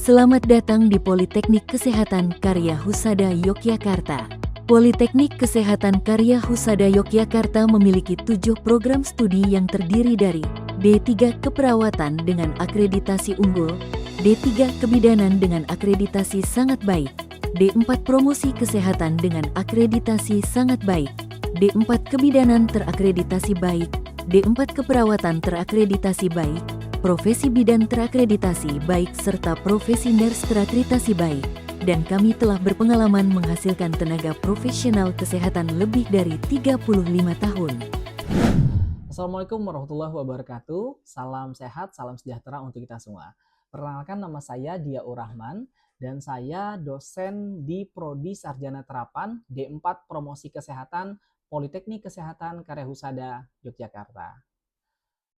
Selamat datang di Politeknik Kesehatan Karya Husada Yogyakarta. Politeknik Kesehatan Karya Husada Yogyakarta memiliki 7 program studi yang terdiri dari D3 Keperawatan dengan akreditasi unggul, D3 Kebidanan dengan akreditasi sangat baik, D4 Promosi Kesehatan dengan akreditasi sangat baik, D4 Kebidanan terakreditasi baik, D4 Keperawatan terakreditasi baik, Profesi Bidan terakreditasi baik serta Profesi Nurse terakreditasi baik, dan kami telah berpengalaman menghasilkan tenaga profesional kesehatan lebih dari 35 tahun. Assalamualaikum warahmatullahi wabarakatuh. Salam sehat, salam sejahtera untuk kita semua. Perkenalkan, nama saya Diaur Rahman dan saya dosen di Prodi Sarjana Terapan D4 Promosi Kesehatan Politeknik Kesehatan Karya Husada Yogyakarta.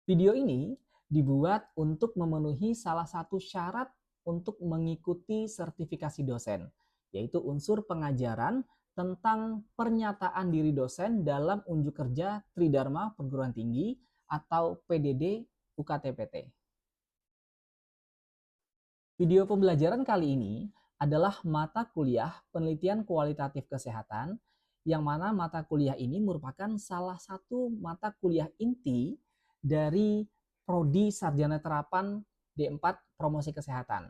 Video ini dibuat untuk memenuhi salah satu syarat untuk mengikuti sertifikasi dosen, yaitu unsur pengajaran tentang pernyataan diri dosen dalam unjuk kerja Tridharma Perguruan Tinggi atau PDD UKT-PT. Video pembelajaran kali ini adalah mata kuliah penelitian kualitatif kesehatan, yang mana mata kuliah ini merupakan salah satu mata kuliah inti dari Prodi Sarjana Terapan D4 Promosi Kesehatan.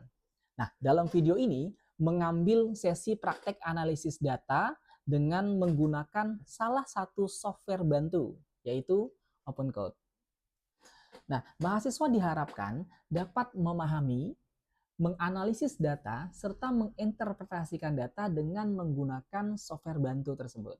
Nah, dalam video ini mengambil sesi praktek analisis data dengan menggunakan salah satu software bantu, yaitu OpenCode. Nah, mahasiswa diharapkan dapat memahami, menganalisis data, serta menginterpretasikan data dengan menggunakan software bantu tersebut.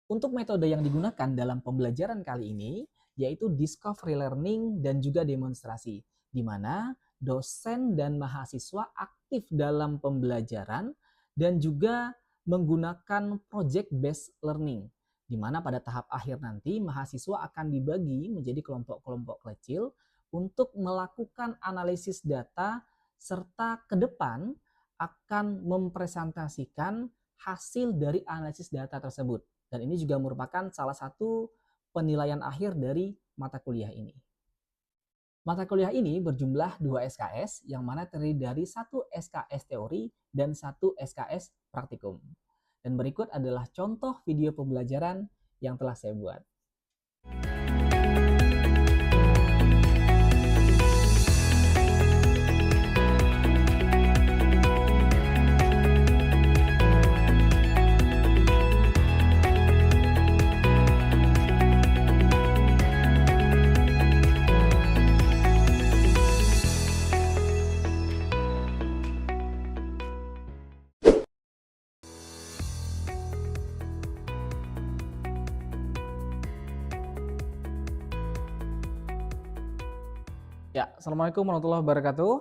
Untuk metode yang digunakan dalam pembelajaran kali ini, yaitu discovery learning dan juga demonstrasi, di mana dosen dan mahasiswa aktif dalam pembelajaran dan juga menggunakan project based learning, di mana pada tahap akhir nanti mahasiswa akan dibagi menjadi kelompok-kelompok kecil untuk melakukan analisis data serta ke depan akan mempresentasikan hasil dari analisis data tersebut. Dan ini juga merupakan salah satu penilaian akhir dari mata kuliah ini. Mata kuliah ini berjumlah 2 SKS, yang mana terdiri dari 1 SKS teori dan 1 SKS praktikum. Dan berikut adalah contoh video pembelajaran yang telah saya buat. Ya, Assalamualaikum warahmatullahi wabarakatuh.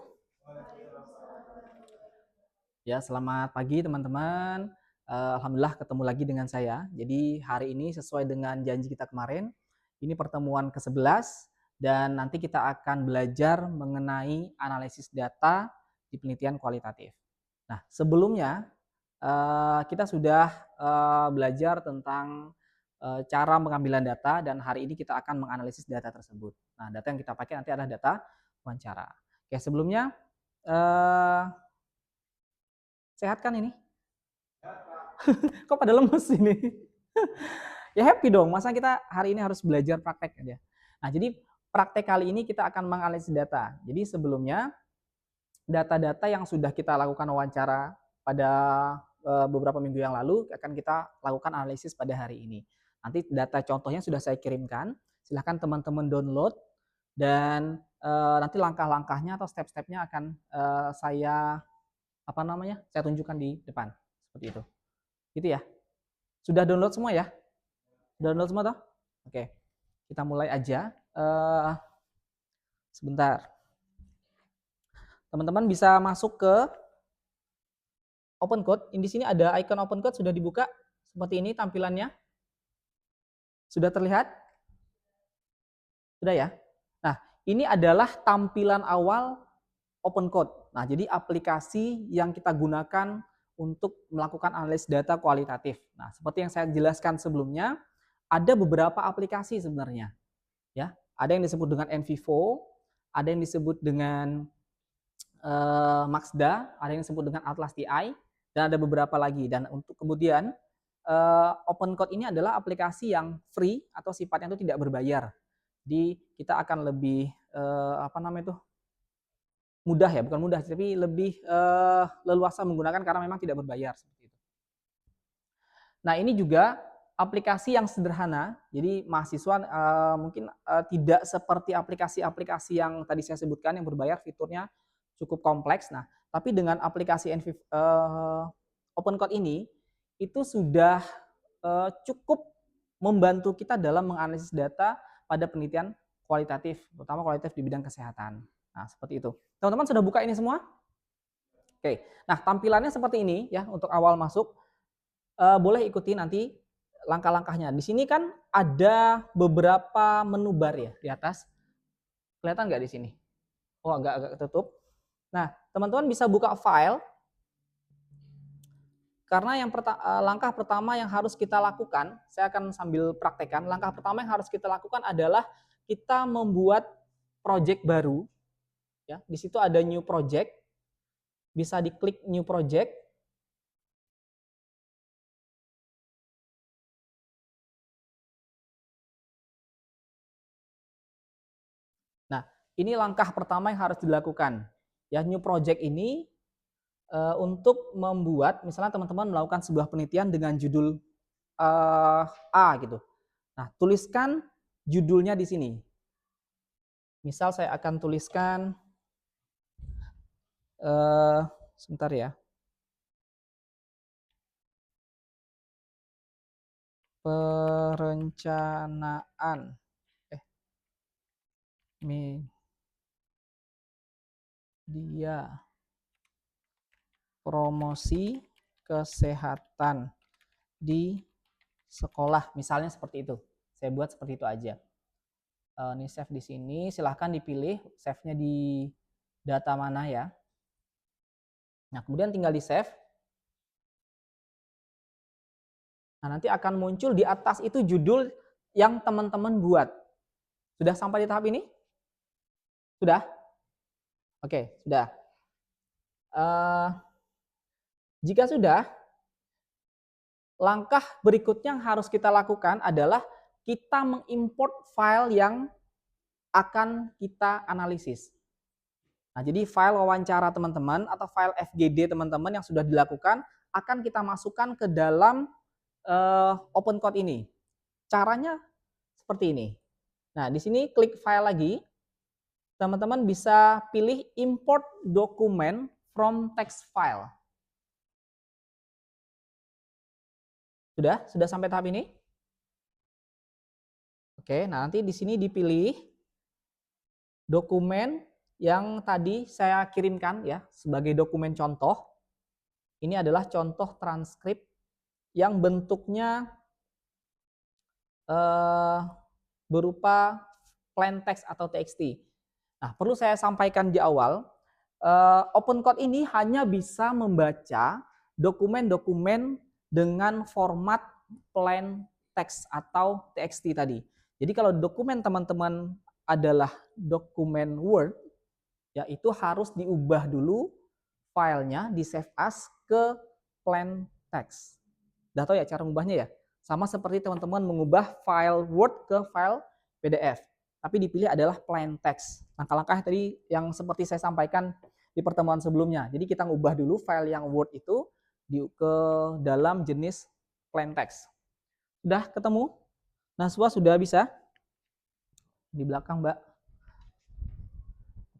Ya, selamat pagi teman-teman. Alhamdulillah ketemu lagi dengan saya. Jadi hari ini sesuai dengan janji kita kemarin, ini pertemuan ke-11 dan nanti kita akan belajar mengenai analisis data di penelitian kualitatif. Nah, sebelumnya kita sudah belajar tentang cara pengambilan data, dan hari ini kita akan menganalisis data tersebut. Nah, data yang kita pakai nanti adalah data wawancara. Oke, sebelumnya sehat kan ini? Kok pada lemes ini? Ya happy dong, masa kita hari ini harus belajar praktek aja. Nah, jadi praktek kali ini kita akan menganalisis data. Jadi sebelumnya data-data yang sudah kita lakukan wawancara pada beberapa minggu yang lalu akan kita lakukan analisis pada hari ini. Nanti data contohnya sudah saya kirimkan, silahkan teman-teman download, dan nanti langkah-langkahnya atau step-stepnya akan saya tunjukkan di depan seperti itu. Gitu ya. Sudah download semua ya? Download semua toh? Oke. Kita mulai aja. Sebentar. Teman-teman bisa masuk ke OpenCode. Di sini ada icon OpenCode sudah dibuka seperti ini tampilannya. Sudah terlihat? Sudah ya? Nah, ini adalah tampilan awal OpenCode. Nah, jadi aplikasi yang kita gunakan untuk melakukan analisis data kualitatif. Nah, seperti yang saya jelaskan sebelumnya, ada beberapa aplikasi sebenarnya. Ya, ada yang disebut dengan NVivo, ada yang disebut dengan Maxda, ada yang disebut dengan Atlas TI, dan ada beberapa lagi. Dan untuk kemudian OpenCode ini adalah aplikasi yang free atau sifatnya itu tidak berbayar. Jadi kita akan lebih mudah ya, bukan mudah, tapi lebih leluasa menggunakan karena memang tidak berbayar seperti itu. Nah, ini juga aplikasi yang sederhana. Jadi mahasiswa mungkin tidak seperti aplikasi-aplikasi yang tadi saya sebutkan yang berbayar, fiturnya cukup kompleks. Nah, tapi dengan aplikasi OpenCode ini itu sudah cukup membantu kita dalam menganalisis data pada penelitian kualitatif, terutama kualitatif di bidang kesehatan. Nah, seperti itu. Teman-teman sudah buka ini semua? Oke. Nah, tampilannya seperti ini ya untuk awal masuk. Boleh ikuti nanti langkah-langkahnya. Di sini kan ada beberapa menu bar ya di atas. Kelihatan nggak di sini? Oh, agak ketutup. Nah, teman-teman bisa buka file. Karena yang langkah pertama yang harus kita lakukan, saya akan sambil praktekkan. Langkah pertama yang harus kita lakukan adalah kita membuat project baru. Ya, di situ ada new project. Bisa diklik new project. Nah, ini langkah pertama yang harus dilakukan. Ya, new project ini untuk membuat, misalnya teman-teman melakukan sebuah penelitian dengan judul A gitu. Nah, tuliskan judulnya di sini. Misal saya akan tuliskan, sebentar ya, perencanaan media promosi kesehatan di sekolah, misalnya seperti itu. Saya buat seperti itu aja. Ini save di sini, silahkan dipilih save-nya di data mana ya. Nah, kemudian tinggal di save. Nah, nanti akan muncul di atas itu judul yang teman-teman buat. Sudah sampai di tahap ini? Sudah? Oke, sudah. Jika sudah, langkah berikutnya yang harus kita lakukan adalah kita mengimport file yang akan kita analisis. Nah, jadi file wawancara teman-teman atau file FGD teman-teman yang sudah dilakukan akan kita masukkan ke dalam OpenCode ini. Caranya seperti ini. Nah, di sini klik file lagi. Teman-teman bisa pilih import document from text file. Sudah sampai tahap ini? Oke, nah nanti di sini dipilih dokumen yang tadi saya kirimkan ya sebagai dokumen contoh. Ini adalah contoh transkrip yang bentuknya berupa plain text atau TXT. Nah, perlu saya sampaikan di awal, OpenCode ini hanya bisa membaca dokumen-dokumen dengan format plain text atau TXT tadi. Jadi kalau dokumen teman-teman adalah dokumen Word, ya itu harus diubah dulu filenya di save as ke plain text. Udah tahu ya cara mengubahnya ya? Sama seperti teman-teman mengubah file Word ke file PDF. Tapi dipilih adalah plain text. Langkah-langkah tadi yang seperti saya sampaikan di pertemuan sebelumnya. Jadi kita ngubah dulu file yang Word itu ke dalam jenis plain text. Sudah ketemu? Naswa sudah bisa? Di belakang, Mbak.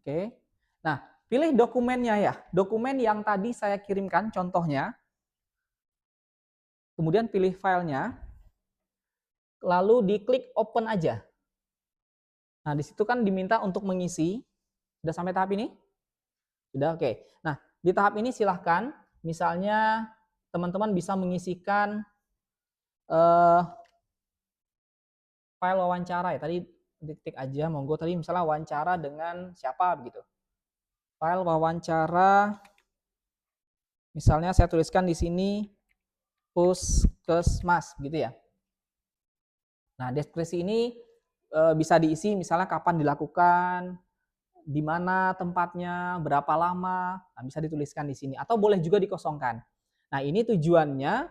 Oke. Nah, pilih dokumennya ya. Dokumen yang tadi saya kirimkan contohnya. Kemudian pilih filenya. Lalu diklik open aja. Nah, di situ kan diminta untuk mengisi. Sudah sampai tahap ini? Sudah, oke. Nah, di tahap ini silahkan, misalnya teman-teman bisa mengisikan file wawancara ya. Tadi ketik aja, monggo. Tadi misalnya wawancara dengan siapa begitu. File wawancara, misalnya saya tuliskan di sini puskesmas, gitu ya. Nah, deskripsi ini bisa diisi misalnya kapan dilakukan, di mana tempatnya, berapa lama, nah, bisa dituliskan di sini atau boleh juga dikosongkan. Nah, ini tujuannya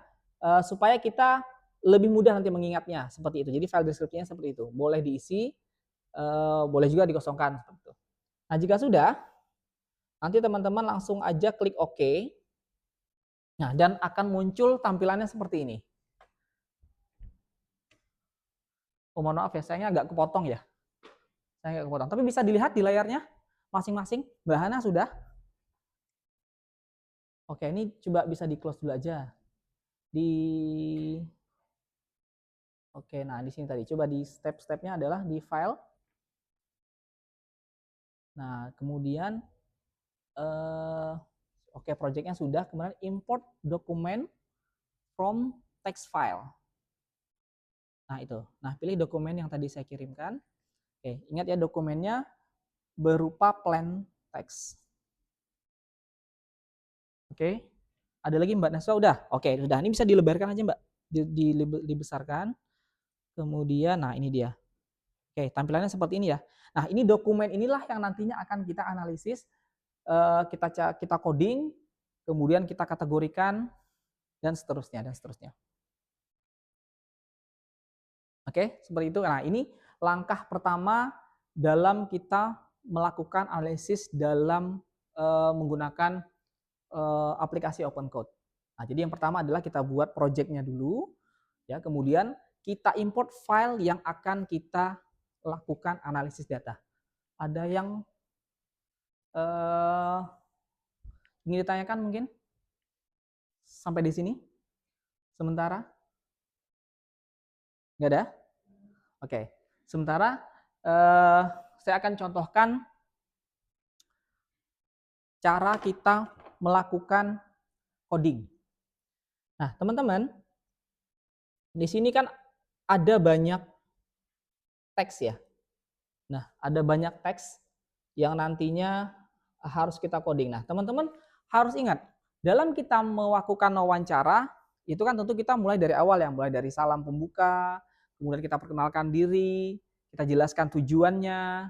supaya kita lebih mudah nanti mengingatnya seperti itu. Jadi file deskripsinya seperti itu. Boleh diisi, boleh juga dikosongkan seperti itu. Nah, jika sudah, nanti teman-teman langsung aja klik OK. Nah, dan akan muncul tampilannya seperti ini. Oh, mohon maaf ya, sayangnya agak kepotong ya. Saya nggak kepotong. Tapi bisa dilihat di layarnya masing-masing. Mbak Hana sudah? Oke, ini coba bisa di close dulu aja. Oke, nah di sini tadi. Coba di step-stepnya adalah di file. Nah, kemudian oke, projectnya sudah. Kemudian import dokumen from text file. Nah, itu. Nah, pilih dokumen yang tadi saya kirimkan. Oke, ingat ya dokumennya berupa plain text. Oke. Ada lagi Mbak Naswa? Udah? Oke, sudah. Ini bisa dilebarkan aja Mbak. Dibesarkan. Kemudian, nah ini dia. Oke, tampilannya seperti ini ya. Nah, ini dokumen inilah yang nantinya akan kita analisis, kita coding, kemudian kita kategorikan, dan seterusnya, dan seterusnya. Oke, seperti itu. Nah, ini langkah pertama dalam kita melakukan analisis dalam menggunakan aplikasi Open Code. Nah, jadi yang pertama adalah kita buat project-nya dulu, ya. Kemudian kita import file yang akan kita lakukan analisis data. Ada yang ingin ditanyakan mungkin sampai di sini? Sementara? Nggak ada? Oke. Sementara saya akan contohkan cara kita melakukan coding. Nah, teman-teman, di sini kan ada banyak teks ya. Nah, ada banyak teks yang nantinya harus kita coding. Nah, teman-teman harus ingat, dalam kita melakukan wawancara, itu kan tentu kita mulai dari awal ya, mulai dari salam pembuka, kemudian kita perkenalkan diri, kita jelaskan tujuannya,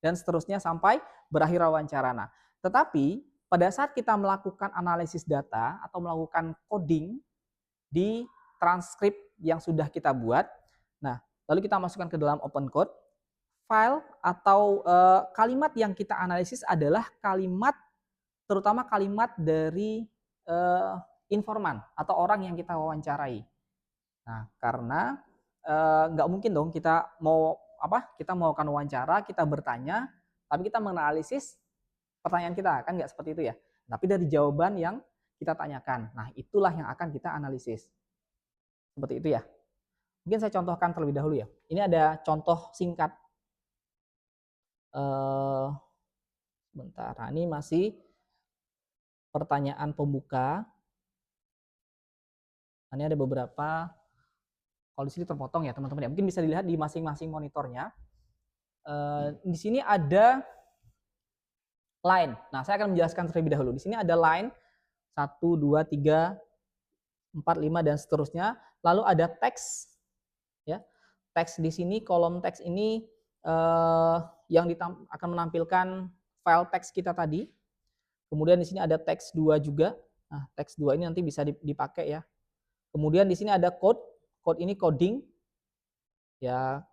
dan seterusnya sampai berakhir wawancara. Nah, tetapi pada saat kita melakukan analisis data atau melakukan coding di transkrip yang sudah kita buat, nah, lalu kita masukkan ke dalam Open Code, file atau kalimat yang kita analisis adalah kalimat, terutama kalimat dari informan atau orang yang kita wawancarai. Nah, karena nggak mungkin dong kita melakukan wawancara, kita bertanya, tapi kita menganalisis pertanyaan kita, kan nggak seperti itu ya. Tapi dari jawaban yang kita tanyakan, nah itulah yang akan kita analisis. Seperti itu ya. Mungkin saya contohkan terlebih dahulu ya. Ini ada contoh singkat. Sebentar, nah, ini masih pertanyaan pembuka. Ini ada beberapa. Kalau di sini terpotong ya teman-teman ya. Mungkin bisa dilihat di masing-masing monitornya. Di sini ada line. Nah, saya akan menjelaskan terlebih dahulu. Di sini ada line 1, 2, 3, 4, 5 dan seterusnya. Lalu ada teks, ya. Teks di sini, kolom teks ini yang akan menampilkan file teks kita tadi. Kemudian di sini ada teks 2 juga. Nah, teks 2 ini nanti bisa dipakai ya. Kemudian di sini ada code. Code ini coding. Ya,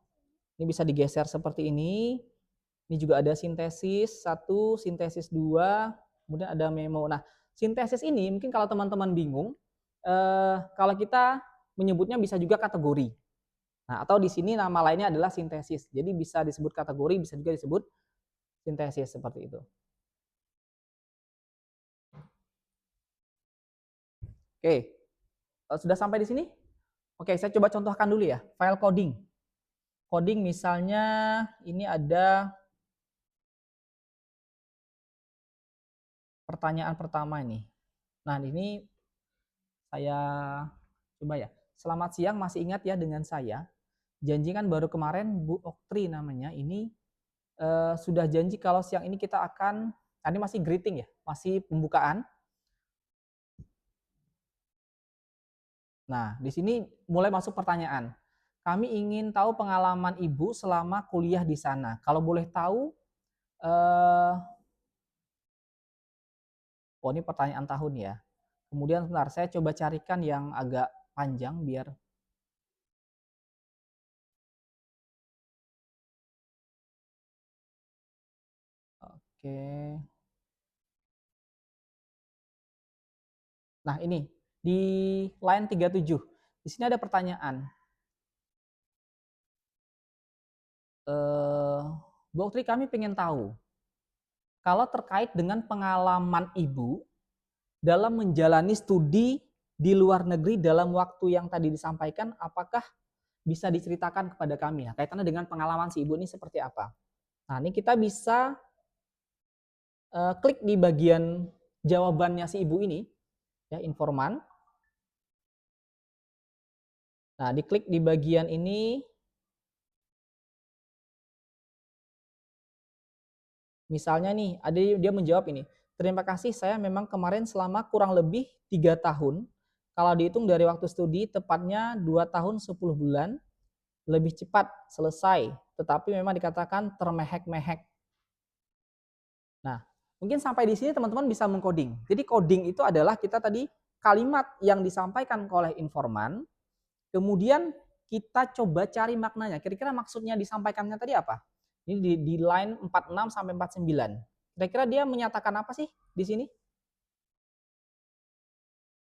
ini bisa digeser seperti ini. Ini juga ada sintesis 1, sintesis 2, kemudian ada memo. Nah, sintesis ini mungkin kalau teman-teman bingung, kalau kita menyebutnya bisa juga kategori. Nah, atau di sini nama lainnya adalah sintesis. Jadi bisa disebut kategori, bisa juga disebut sintesis seperti itu. Oke, sudah sampai di sini? Oke, saya coba contohkan dulu ya, file coding. Coding misalnya ini ada pertanyaan pertama ini. Nah, ini saya coba ya. Selamat siang, masih ingat ya dengan saya? Janji kan baru kemarin Bu Oktri namanya, ini sudah janji kalau siang ini kita akan, ini masih greeting ya, masih pembukaan. Nah, di sini mulai masuk pertanyaan. Kami ingin tahu pengalaman Ibu selama kuliah di sana. Kalau boleh tahu, Eh, oh ini pertanyaan tahun ya. Kemudian sebentar, saya coba carikan yang agak panjang biar. Oke. Nah ini, di line 37. Di sini ada pertanyaan. Bu Oktri, kami ingin tahu, kalau terkait dengan pengalaman Ibu dalam menjalani studi di luar negeri dalam waktu yang tadi disampaikan, apakah bisa diceritakan kepada kami? Nah, kaitannya dengan pengalaman si Ibu ini seperti apa? Nah, ini kita bisa klik di bagian jawabannya si Ibu ini, ya, informan. Nah, diklik di bagian ini, misalnya nih, ada dia menjawab ini, terima kasih, saya memang kemarin selama kurang lebih 3 tahun, kalau dihitung dari waktu studi, tepatnya 2 tahun 10 bulan, lebih cepat selesai, tetapi memang dikatakan termehek-mehek. Nah, mungkin sampai di sini teman-teman bisa mengcoding. Jadi coding itu adalah kita tadi kalimat yang disampaikan oleh informan, kemudian kita coba cari maknanya. Kira-kira maksudnya disampaikannya tadi apa? Ini di line 46 sampai 49. Kira-kira dia menyatakan apa sih di sini?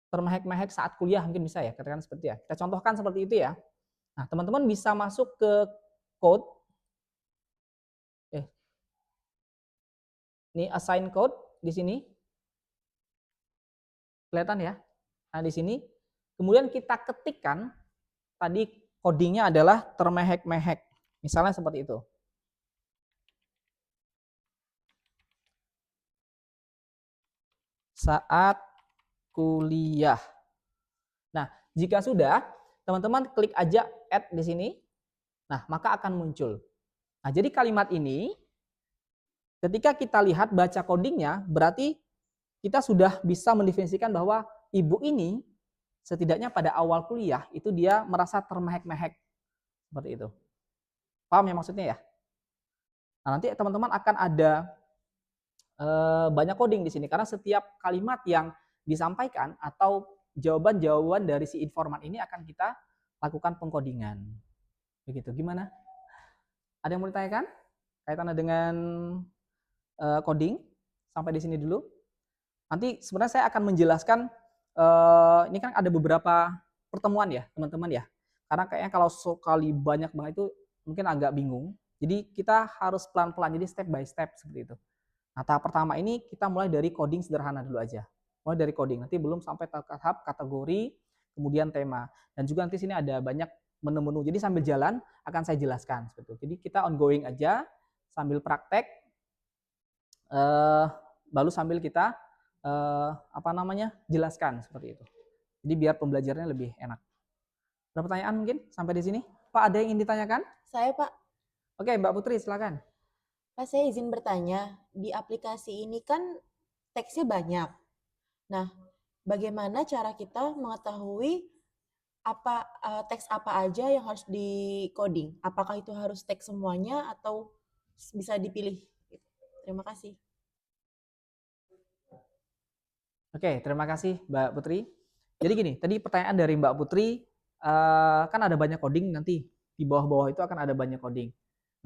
Termehek-mehek saat kuliah mungkin bisa ya, katakan seperti ya. Kita contohkan seperti itu ya. Nah, teman-teman bisa masuk ke code. Ini assign code di sini. Kelihatan ya? Nah, di sini kemudian kita ketikkan tadi codingnya adalah termehek-mehek. Misalnya seperti itu. Saat kuliah. Nah, jika sudah, teman-teman klik aja add di sini. Nah, maka akan muncul. Nah, jadi kalimat ini ketika kita lihat baca codingnya, berarti kita sudah bisa mendefinisikan bahwa ibu ini setidaknya pada awal kuliah itu dia merasa termehek-mehek seperti itu. Paham ya maksudnya ya? Nah, nanti teman-teman akan ada banyak coding di sini karena setiap kalimat yang disampaikan atau jawaban-jawaban dari si informan ini akan kita lakukan pengkodingan. Begitu. Gimana? Ada yang mau ditanyakan kaitannya dengan coding? Sampai di sini dulu. Nanti sebenarnya saya akan menjelaskan ini kan ada beberapa pertemuan ya, teman-teman ya. Karena kayaknya kalau sekali banyak banget itu mungkin agak bingung. Jadi kita harus pelan-pelan, jadi step by step seperti itu. Nah, tahap pertama ini kita mulai dari coding sederhana dulu aja. Mulai dari coding, nanti belum sampai tahap kategori, kemudian tema. Dan juga nanti sini ada banyak menu-menu. Jadi sambil jalan akan saya jelaskan seperti itu. Jadi kita ongoing aja sambil praktek, lalu sambil kita jelaskan seperti itu. Jadi biar pembelajarannya lebih enak. Ada pertanyaan mungkin sampai di sini? Pak, ada yang ingin ditanyakan? Saya, Pak. Oke, Mbak Putri, silakan. Pak, saya izin bertanya. Di aplikasi ini kan teksnya banyak. Nah, bagaimana cara kita mengetahui teks apa aja yang harus di-coding? Apakah itu harus teks semuanya atau bisa dipilih? Terima kasih. Oke, terima kasih Mbak Putri. Jadi gini, tadi pertanyaan dari Mbak Putri, kan ada banyak coding nanti. Di bawah-bawah itu akan ada banyak coding.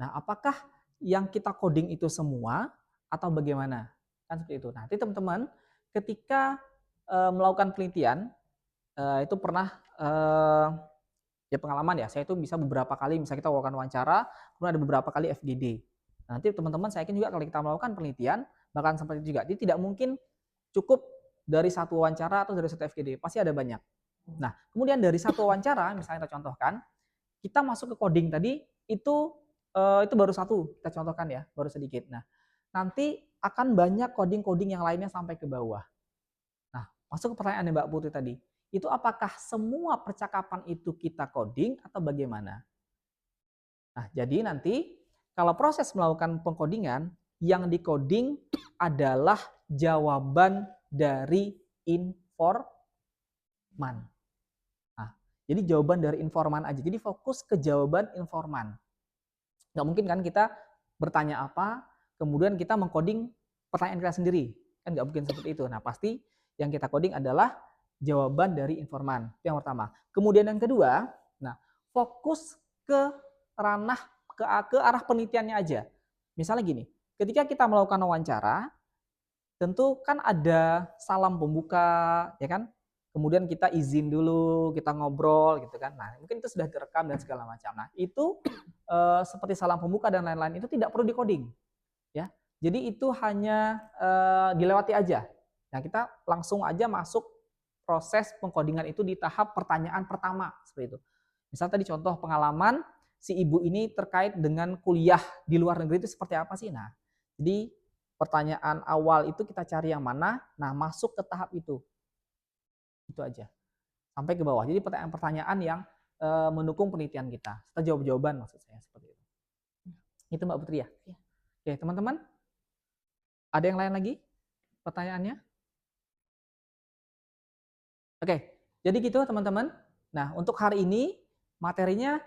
Nah, apakah yang kita coding itu semua atau bagaimana? Kan seperti itu. Nanti teman-teman ketika melakukan penelitian, itu pernah ya pengalaman ya, saya itu bisa beberapa kali, misalnya kita melakukan wawancara, kemudian ada beberapa kali FGD. Nanti teman-teman saya yakin juga kalau kita melakukan penelitian, bahkan seperti itu juga. Jadi tidak mungkin cukup dari satu wawancara atau dari satu FGD, pasti ada banyak. Nah, kemudian dari satu wawancara, misalnya kita contohkan, kita masuk ke coding tadi, itu baru satu, kita contohkan ya, baru sedikit. Nah, nanti akan banyak coding-coding yang lainnya sampai ke bawah. Nah, masuk ke pertanyaan Mbak Putri tadi, itu apakah semua percakapan itu kita coding atau bagaimana? Nah, jadi nanti kalau proses melakukan pengkodingan, yang di-coding adalah jawaban dari informan. Nah, jadi jawaban dari informan aja. Jadi fokus ke jawaban informan. Nggak mungkin kan kita bertanya apa, kemudian kita mengcoding pertanyaan kita sendiri. Kan nggak mungkin seperti itu. Nah, pasti yang kita coding adalah jawaban dari informan. Itu yang pertama. Kemudian yang kedua, nah, fokus ke ranah, ke arah penelitiannya aja. Misalnya gini, ketika kita melakukan wawancara, tentu kan ada salam pembuka, ya kan? Kemudian kita izin dulu, kita ngobrol gitu kan. Nah, mungkin itu sudah direkam dan segala macam. Nah, itu seperti salam pembuka dan lain-lain itu tidak perlu di-coding, ya. Jadi itu hanya dilewati aja. Nah, kita langsung aja masuk proses pengkodingan itu di tahap pertanyaan pertama seperti itu. Misal tadi contoh pengalaman si ibu ini terkait dengan kuliah di luar negeri itu seperti apa sih? Nah, jadi pertanyaan awal itu kita cari yang mana, nah masuk ke tahap itu. Itu aja. Sampai ke bawah. Jadi pertanyaan-pertanyaan yang mendukung penelitian kita. Serta jawab-jawaban maksud saya seperti itu. Itu Mbak Putri ya? Ya. Oke, teman-teman. Ada yang lain lagi pertanyaannya? Oke, jadi gitu teman-teman. Nah, untuk hari ini materinya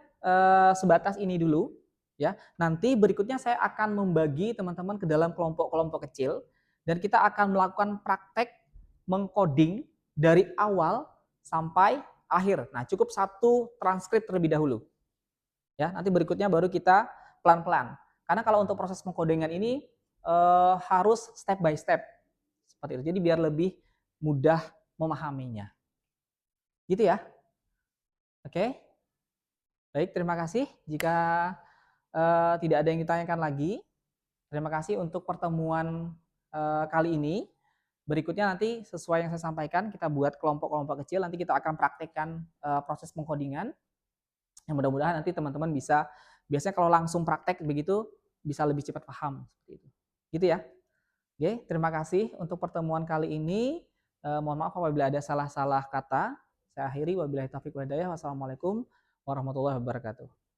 sebatas ini dulu. Ya, nanti berikutnya saya akan membagi teman-teman ke dalam kelompok-kelompok kecil dan kita akan melakukan praktek mengcoding dari awal sampai akhir. Nah, cukup satu transkrip terlebih dahulu. Ya, nanti berikutnya baru kita pelan-pelan. Karena kalau untuk proses pengkodingan ini harus step by step. Seperti itu. Jadi biar lebih mudah memahaminya. Gitu ya. Oke. Baik, terima kasih. Jika tidak ada yang ditanyakan lagi, terima kasih untuk pertemuan kali ini. Berikutnya nanti sesuai yang saya sampaikan, kita buat kelompok-kelompok kecil, nanti kita akan praktekkan proses pengkodingan. Yang mudah-mudahan nanti teman-teman bisa, biasanya kalau langsung praktek begitu, bisa lebih cepat paham. Seperti itu. Gitu ya. Oke, terima kasih untuk pertemuan kali ini. Mohon maaf apabila ada salah-salah kata. Saya akhiri, wabillahi taufiq wal hidayah. Wassalamualaikum warahmatullahi wabarakatuh.